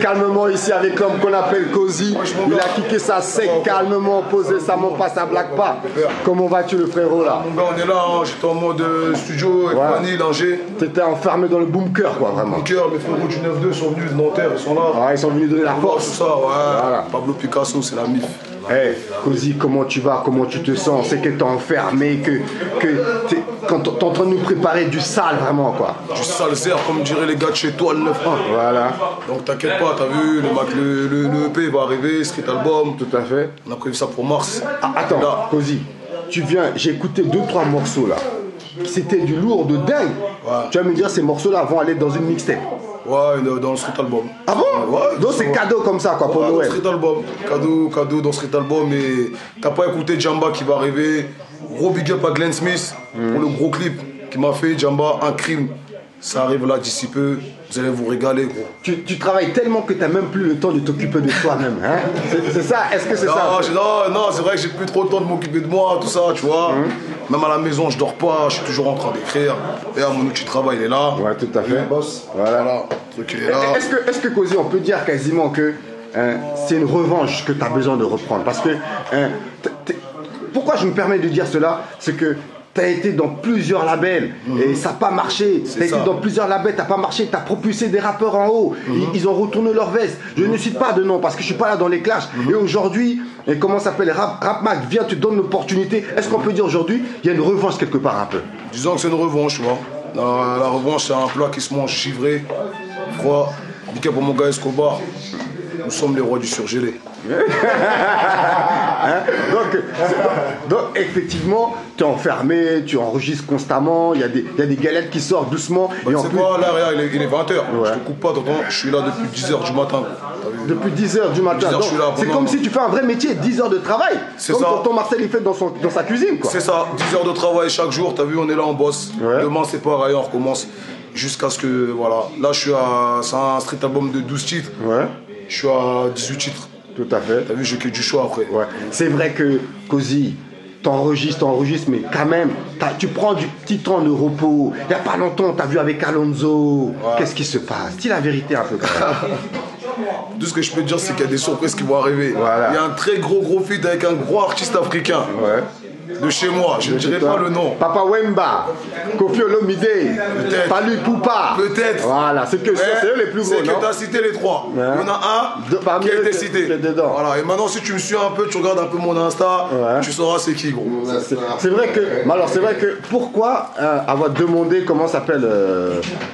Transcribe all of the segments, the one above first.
Calmement ici avec l'homme qu'on appelle Cozy. Il a kické ça sec, calmement, posé, ça monte pas, ça blague pas. Comment vas-tu le frérot là? Mon gars, on est là, hein. J'étais en mode studio avec Fanny, Langer. T'étais enfermé dans le bunker quoi, vraiment. Bunker, mes frères du 9-2 sont venus de Nanterre, ils sont là. Ah, ils sont venus donner la force. Tout ça, ouais. Voilà. Pablo Picasso, c'est la MIF. Hey, Cozy, comment tu vas? Comment tu te sens? C'est que t'es enfermé, quand t'es en train de nous préparer du sale vraiment quoi. Du sale zère, comme diraient les gars de chez toi, le 9-1. Voilà. Donc t'inquiète pas, t'as vu, le EP va arriver, Street Album. Tout à fait. On a prévu ça pour mars. Ah, attends, là. Cozy, tu viens, j'ai écouté 2-3 morceaux là. C'était du lourd, de dingue. Ouais. Tu vas me dire, ces morceaux là vont aller dans une mixtape. Ouais, dans le Street Album. Ah bon? Ouais. Donc c'est cadeau comme ça quoi pour Noël. Dans Street Album. Cadeau dans Street Album. Et t'as pas écouté Jamba qui va arriver. Gros big up à Glenn Smith pour le gros clip qui m'a fait. Jamba, un crime. Ça arrive là d'ici peu. Vous allez vous régaler gros. Tu travailles tellement que t'as même plus le temps de t'occuper de toi-même. Hein? C'est ça? Est-ce que c'est ça? Non, c'est vrai que j'ai plus trop le temps de m'occuper de moi, tout ça, tu vois. Même à la maison, je dors pas, je suis toujours en train d'écrire. Et mon outil de travail, il est là. Ouais, tout à fait. Boss. Voilà. Le truc, il est là. Est-ce que Cozy, on peut dire quasiment que c'est une revanche que tu as besoin de reprendre? Parce que, pourquoi je me permets de dire cela? C'est que tu as été dans plusieurs labels et ça n'a pas marché. Tu as été dans plusieurs labels, tu n'as pas marché. Tu as propulsé des rappeurs en haut. Ils ont retourné leur veste. Je ne cite pas de nom parce que je ne suis pas là dans les clashs. Et aujourd'hui, comment ça s'appelle, Rap Mag vient, te donne l'opportunité. Est-ce qu'on peut dire aujourd'hui, il y a une revanche quelque part un peu? Disons que c'est une revanche, tu vois. La revanche, c'est un plat qui se mange givré, froid. Big up pour mon gars Escobar. Nous sommes les rois du surgelé. Hein? Donc, effectivement, tu es enfermé, tu enregistres constamment, il y a des galettes qui sortent doucement. Bah, c'est quoi, là, il est 20h. Ouais. Je te coupe pas, t'entends? Je suis là depuis 10h du matin. Depuis 10h du matin. C'est comme si tu fais un vrai métier, 10 heures de travail. C'est comme tonton Marcel il fait dans sa cuisine. C'est ça, 10 heures de travail chaque jour, t'as vu, on est là, on bosse. Ouais. Demain, c'est pareil, on recommence. Jusqu'à ce que, voilà. Là, c'est un street album de 12 titres. Ouais. Je suis à 18 titres. Tout à fait. T'as vu, j'ai que du choix après. Ouais. C'est vrai que, Cozy, t'enregistres, mais quand même, tu prends du petit temps de repos. Il n'y a pas longtemps, t'as vu avec Alonso. Ouais. Qu'est-ce qui se passe? Dis la vérité un peu quand même. Tout ce que je peux te dire, c'est qu'il y a des surprises qui vont arriver. Voilà. Il y a un très gros feat avec un gros artiste africain. Ouais. De chez moi, je ne dirai pas le nom. Papa Wemba, Koffi Olomide, Palu Poupa. Peut-être. Voilà, c'est eux les plus gros. C'est que tu as cité les trois. Ouais. Il y en a un qui a été cité. Voilà. Et maintenant, si tu me suis un peu, tu regardes un peu mon Insta, tu sauras c'est qui, gros. C'est vrai que pourquoi avoir demandé comment s'appelle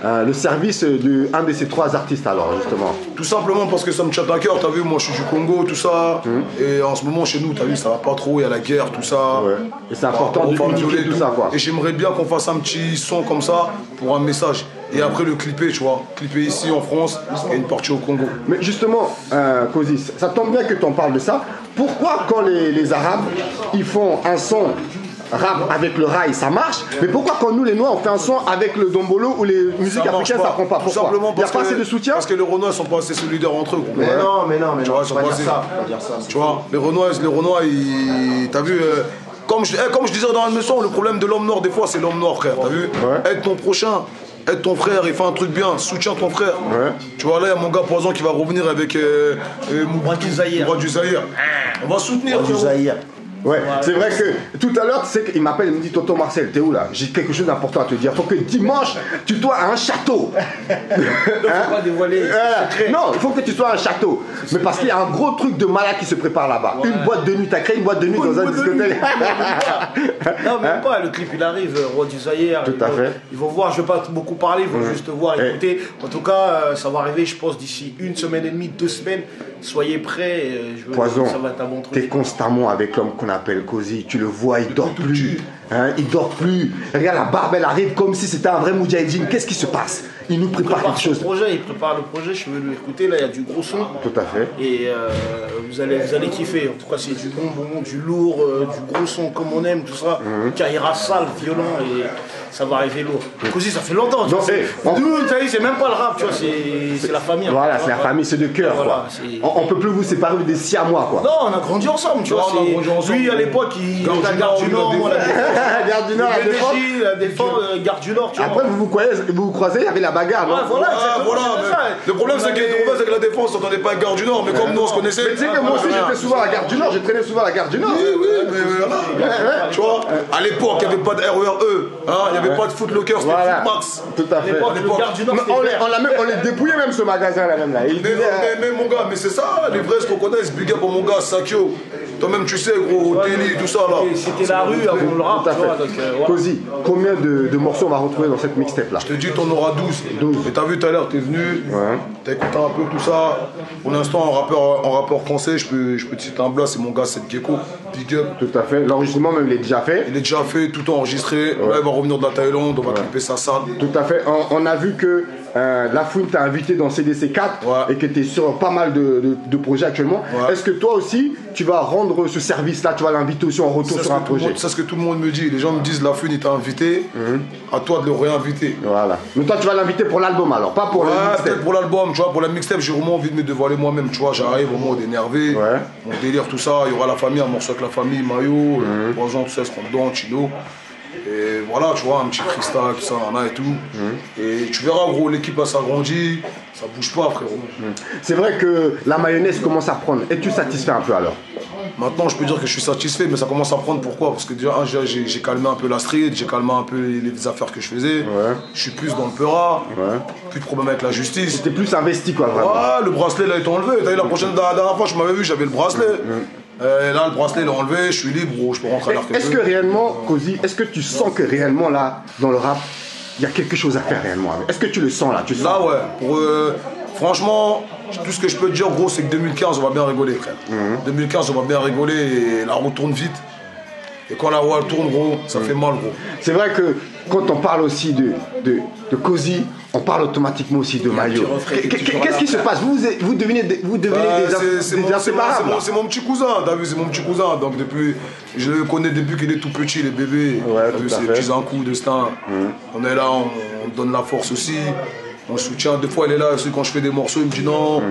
le service d'un de ces trois artistes alors justement? Tout simplement parce que ça me tient à cœur. T'as vu, moi je suis du Congo, tout ça. Et en ce moment chez nous, t'as vu, ça va pas trop. Il y a la guerre, tout ça. Ouais. Et c'est important de unifier tout ça quoi. Et j'aimerais bien qu'on fasse un petit son comme ça pour un message. Et après le clipper, tu vois. Clipper ici en France et une partie au Congo. Mais justement, Cozy, ça tombe bien que tu en parles de ça. Pourquoi quand les Arabes, ils font un son rap avec le rail, ça marche, mais pourquoi quand nous les Noirs on fait un son avec le dombolo ou les musiques africaines ça prend pas? Pourquoi? Simplement il n'y a pas assez de soutien? Parce que les Renois sont pas assez solidaires entre eux. Mais non, tu vois, ils sont pas dire ça. Tu vois, les Renois, t'as vu, comme je disais dans la maison, le problème de l'homme noir des fois c'est l'homme noir, frère, t'as vu? Aide ton prochain. Aide ton frère, il fait un truc bien, soutiens ton frère. Tu vois, là, il y a mon gars Poison qui va revenir avec Roi du Zaïre. On va soutenir. Roi du Zaïre. Ouais, c'est vrai que tout à l'heure, tu sais qu'il m'appelle, il me dit Tonton Marcel, t'es où là? J'ai quelque chose d'important à te dire. Faut que dimanche, tu sois à un château. Faut pas dévoiler. Non, il faut que tu sois à un château. Mais parce qu'il y a un gros truc de malade qui se prépare là-bas. Une boîte de nuit, t'as créé une boîte de nuit dans un discothèque. Non, même pas, le clip il arrive, Roi du Zaïre. Tout à fait. Ils vont voir, je vais pas beaucoup parler, ils vont juste voir, écouter. En tout cas, ça va arriver, je pense, d'ici 1 semaine et demie, 2 semaines. Soyez prêts, Poison, ça va être un bon truc. T'es constamment avec l'homme qu'on appelle Cozy. Tu le vois, il dort plus. Il dort plus. Regarde, la barbe, elle arrive comme si c'était un vrai Moudjahidine. Qu'est-ce qui se passe? Il nous prépare quelque chose. Il prépare le projet, je veux le écouter. Là, il y a du gros son. Tout à fait. Et vous allez kiffer. En tout cas, c'est du bonbon, du lourd, du gros son comme on aime, tout ça. Caïra sale, violent. Et ça va arriver lourd. Cozy, ça fait longtemps. Nous, c'est même pas le rap, tu vois, c'est la famille. Voilà, c'est la famille, c'est de cœur. Voilà, on peut plus vous séparer des 6 mois, quoi. Non, on a grandi ensemble, tu vois. Lui, à l'époque, il était à Gare du Nord, moi, Gare du Nord, la Défense. La Défense, Gare du Nord, tu vois. Après, vous vous croisez, il y avait la bagarre, non? Voilà, Voilà, le problème c'est que la Défense, on n'entendait pas la Gare du Nord, mais comme nous on se connaissait. Mais tu sais que moi aussi j'étais souvent à la Gare du Nord, j'ai traîné souvent à la Gare du Nord. Oui, mais voilà. Tu vois, à l'époque, il n'y avait pas de RERE, il n'y avait pas de Foot Locker, c'était Voilà. Foot Max. Tout à fait. Le Gare du Nord, On les dépouillait même ce magasin là même là. Mais mon gars, mais c'est ça, les vrais se reconnaissent, big up pour mon gars, Sakio. Toi-même tu sais gros, Télé, tout ça là. C'était la rue avant le rap, Tout à tu vois. fait. Donc, voilà. Cozy, combien de morceaux on va retrouver dans cette mixtape là? Je te dis, t'en auras 12. Et t'as vu tout à l'heure, t'es venu, t'as écouté un peu tout ça. Pour l'instant, en rappeur français, je peux te citer un blast, c'est mon gars, c'est Gecko. Big up. Tout à fait. L'enregistrement même il est déjà fait. Il est déjà fait, tout enregistré. Là, il va revenir de la Thaïlande, on va clipper sa salle. Tout à fait. On a vu que Lafouine t'a invité dans CDC 4 et que tu es sur pas mal de projets actuellement. Est-ce que toi aussi, tu vas rendre ce service-là, tu vas l'inviter aussi en retour sur un projet? C'est ce que tout le monde me dit. Les gens me disent Lafouine, il t'a invité, à toi de le réinviter. Voilà. Mais toi, tu vas l'inviter pour l'album alors, pas pour le mixtape. Peut-être pour l'album, tu vois, pour la mixtape, j'ai vraiment envie de me dévoiler moi-même, tu vois. J'arrive au mode énervé, mon délire, tout ça. Il y aura la famille, un morceau avec la famille, maillot, 3 ans, tout ça, ils seront dedans, chino. Et voilà, tu vois, un petit freestyle, tout ça, on a et tout. Et tu verras, gros, l'équipe a s'agrandit, ça bouge pas, frérot. C'est vrai que la mayonnaise commence à prendre. Es-tu satisfait un peu alors? Maintenant, je peux dire que je suis satisfait, mais ça commence à prendre. Pourquoi? Parce que déjà, j'ai calmé un peu la street, j'ai calmé un peu les affaires que je faisais. Je suis plus dans le peura, plus de problème avec la justice. T'es plus investi, quoi, vraiment. Le bracelet, là, est enlevé. T'as vu, la dernière fois, je m'avais vu, j'avais le bracelet. Là, le bracelet, il est enlevé, je suis libre, gros, je peux rentrer à l'arc. Est-ce que réellement, Cozy, est-ce que tu sens que réellement, là, dans le rap, il y a quelque chose à faire réellement? Est-ce que tu le sens, là? Tu sens? Là, ouais. Franchement, tout ce que je peux te dire, gros, c'est que 2015, on va bien rigoler, frère. 2015, on va bien rigoler et la roue tourne vite. Et quand la roue tourne, gros, ça fait mal, gros. C'est vrai que quand on parle aussi de Cozy, on parle automatiquement aussi de Mayo. Qu'est-ce qui se passe? Vous devenez des inséparables. C'est mon petit cousin, t'as vu, c'est mon petit cousin. Donc depuis, je le connais depuis qu'il est tout petit, les bébés. T'as vu, c'est les petits coups de Stin. On est là, on donne la force aussi. On soutient, des fois il est là aussi quand je fais des morceaux, il me dit non,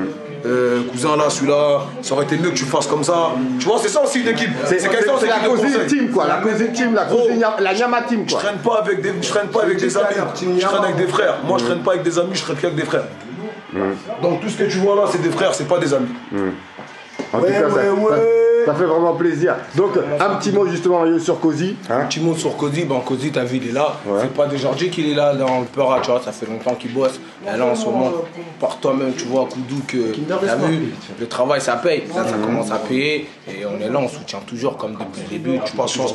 cousin là, celui-là, ça aurait été mieux que tu fasses comme ça. Tu vois, c'est ça aussi une équipe. C'est la Cozy team quoi, la Cozy team, la Nyama team quoi. Je traîne pas avec des amis, je traîne avec des frères. Moi je traîne pas avec des amis, je traîne qu'avec des frères. Donc tout ce que tu vois là, c'est des frères, c'est pas des amis. En tout cas, ça fait vraiment plaisir. Donc, un petit mot justement sur Cozy. Un petit mot sur Cozy. Bon, Cozy, t'as vu, il est là. C'est pas d'aujourd'hui qu'il est là dans le Peura, tu vois. Ça fait longtemps qu'il bosse. Et là, en ce moment, par toi-même, tu vois, Koudou, que t'as vu, le travail, ça paye. Ça commence à payer. Et on est là, on soutient toujours comme depuis le début. Tu passes sur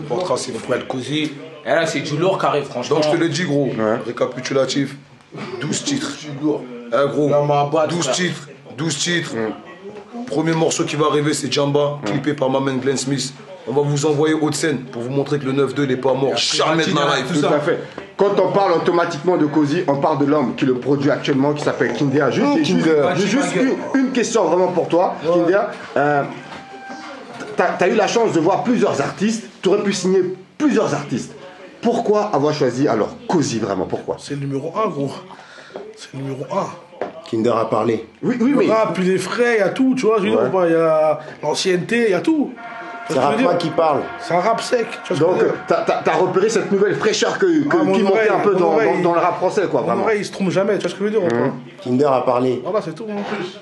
pour tracer le Cozy. Et là, c'est du lourd qui arrive, franchement. Donc, je te le dis, gros. Récapitulatif 12 titres. Gros, 12 titres. Premier morceau qui va arriver, c'est Jamba, clippé par ma main Glenn Smith. On va vous envoyer haute scène pour vous montrer que le 9-2 n'est pas mort. Jamais de ma life. Tout à fait. Quand on parle automatiquement de Cozy, on parle de l'homme qui le produit actuellement, qui s'appelle Kindea. Juste une question vraiment pour toi, Kindea. T'as eu la chance de voir plusieurs artistes. Tu aurais pu signer plusieurs artistes. Pourquoi avoir choisi alors Cozy vraiment? Pourquoi? C'est le numéro 1, gros. C'est le numéro 1. Kinder a parlé. Oui, Le mais. rap, puis les frais, il y a tout, tu vois. Je veux dire, il y a l'ancienneté, il y a tout. C'est rap pas qui parle. C'est un rap sec. Tu vois. Donc, t'as repéré cette nouvelle fraîcheur qui manquait un peu dans le rap français, quoi, vraiment. L'oreille, il se trompe jamais, tu vois ce que je veux dire ou pas? Kinder a parlé. Voilà, c'est tout, en plus.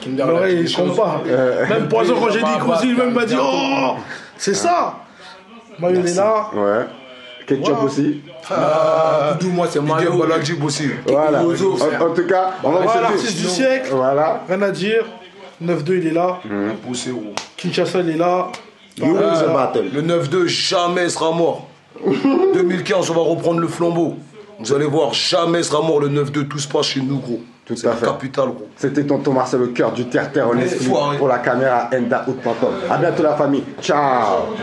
Kinder, L'oreille, il se trompe pas. Même Poison, quand j'ai dit Cozy, il m'a dit oh, c'est ça. Mayo, il est là. Ouais. Ketchup aussi. Koudou, moi, c'est Miguel Mayo. Baladjib aussi. Voilà. En tout cas, on va Voilà l'artiste du siècle. Voilà. Rien à dire. 9-2, il est là. Poussé, gros. Kinshasa, il est là. You win the battle. Le 9-2 jamais sera mort. 2015, on va reprendre le flambeau. Vous allez voir, jamais sera mort le 9-2. Tout se passe chez nous, gros. C'est la capitale, gros. C'était tonton Marcel, le cœur du terre-terre en esprit pour la caméra endaout.com. A bientôt la famille. Ciao.